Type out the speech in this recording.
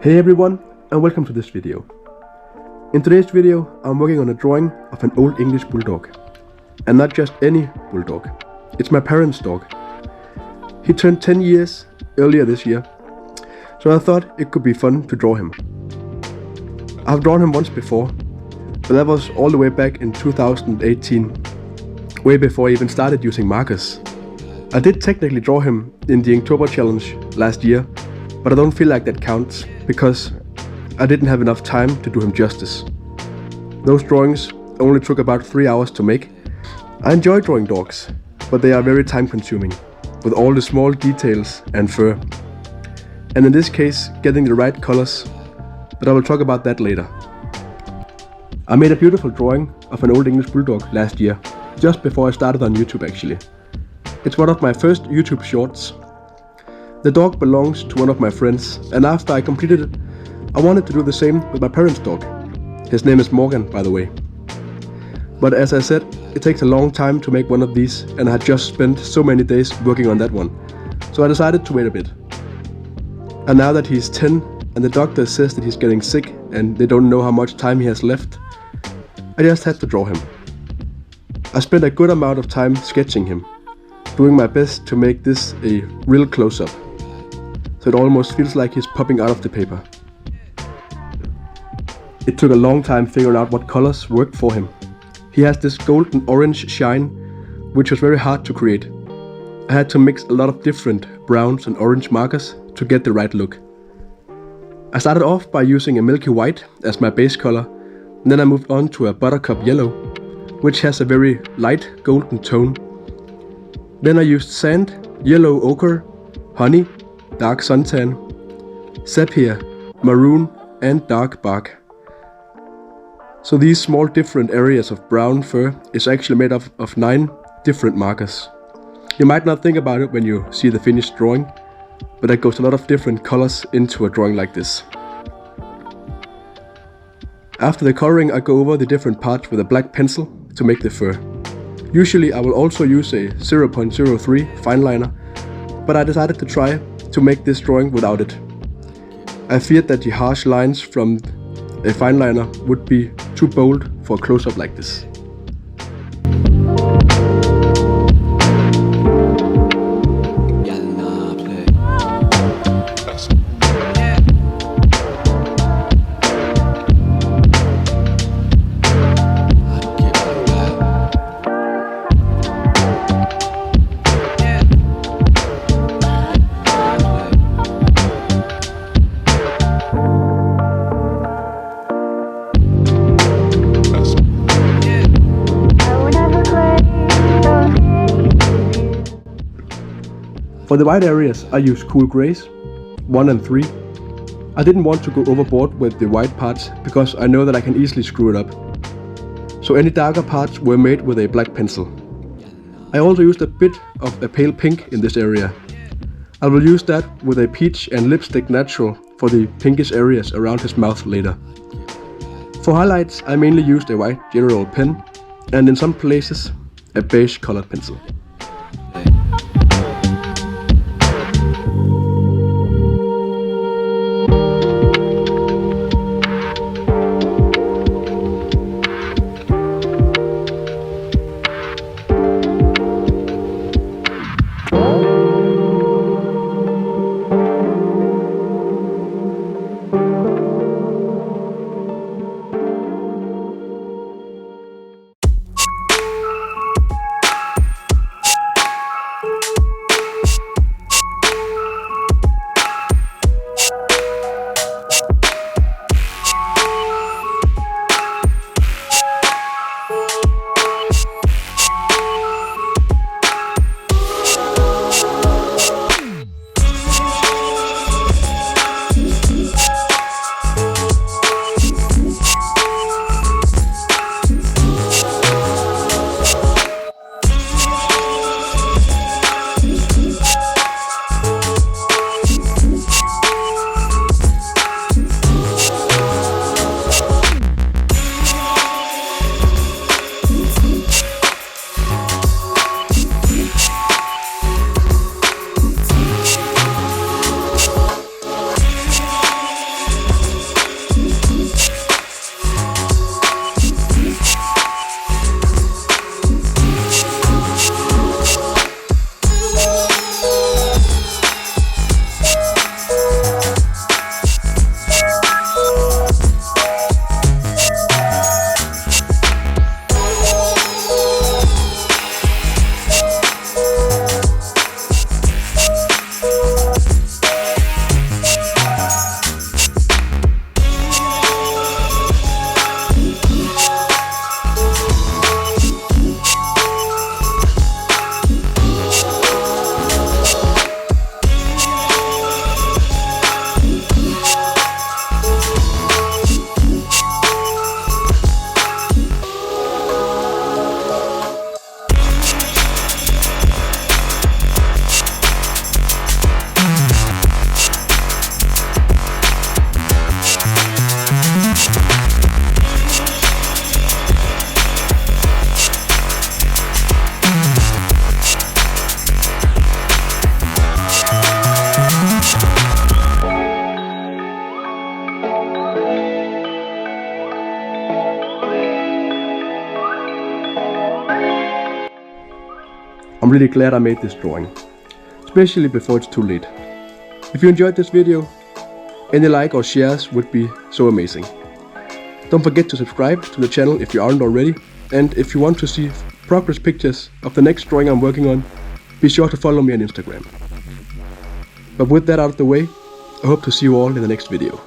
Hey everyone, and welcome to this video. In today's video, I'm working on a drawing of an old English bulldog. And not just any bulldog, it's my parents' dog. He turned 10 years earlier this year, so I thought it could be fun to draw him. I've drawn him once before, but that was all the way back in 2018, way before I even started using markers. I did technically draw him in the Inktober challenge last year, but I don't feel like that counts because I didn't have enough time to do him justice. Those drawings only took about 3 hours to make. I enjoy drawing dogs, but they are very time consuming, with all the small details and fur. And in this case, getting the right colors, but I will talk about that later. I made a beautiful drawing of an old English bulldog last year, just before I started on YouTube actually. It's one of my first YouTube shorts. The dog belongs to one of my friends, and after I completed it, I wanted to do the same with my parents' dog. His name is Morgan, by the way. But as I said, it takes a long time to make one of these, and I had just spent so many days working on that one. So I decided to wait a bit. And now that he's 10, and the doctor says that he's getting sick, and they don't know how much time he has left, I just had to draw him. I spent a good amount of time sketching him, doing my best to make this a real close-up. So it almost feels like he's popping out of the paper. It took a long time figuring out what colors worked for him. He has this golden orange shine, which was very hard to create. I had to mix a lot of different browns and orange markers to get the right look. I started off by using a milky white as my base color, and then I moved on to a buttercup yellow, which has a very light golden tone. Then I used sand, yellow ochre, honey, dark suntan, sepia, maroon and dark bark. So these small different areas of brown fur is actually made up of 9 different markers. You might not think about it when you see the finished drawing, but there goes a lot of different colors into a drawing like this. After the coloring, I go over the different parts with a black pencil to make the fur. Usually I will also use a 0.03 fine liner, but I decided to try to make this drawing without it. I feared that the harsh lines from a fine liner would be too bold for a close-up like this. For the white areas, I use cool grays, 1 and 3. I didn't want to go overboard with the white parts because I know that I can easily screw it up. So any darker parts were made with a black pencil. I also used a bit of a pale pink in this area. I will use that with a peach and lipstick natural for the pinkish areas around his mouth later. For highlights, I mainly used a white general pen and in some places a beige colored pencil. I'm really glad I made this drawing, especially before it's too late. If you enjoyed this video, any like or shares would be so amazing. Don't forget to subscribe to the channel if you aren't already, and if you want to see progress pictures of the next drawing I'm working on, be sure to follow me on Instagram. But with that out of the way, I hope to see you all in the next video.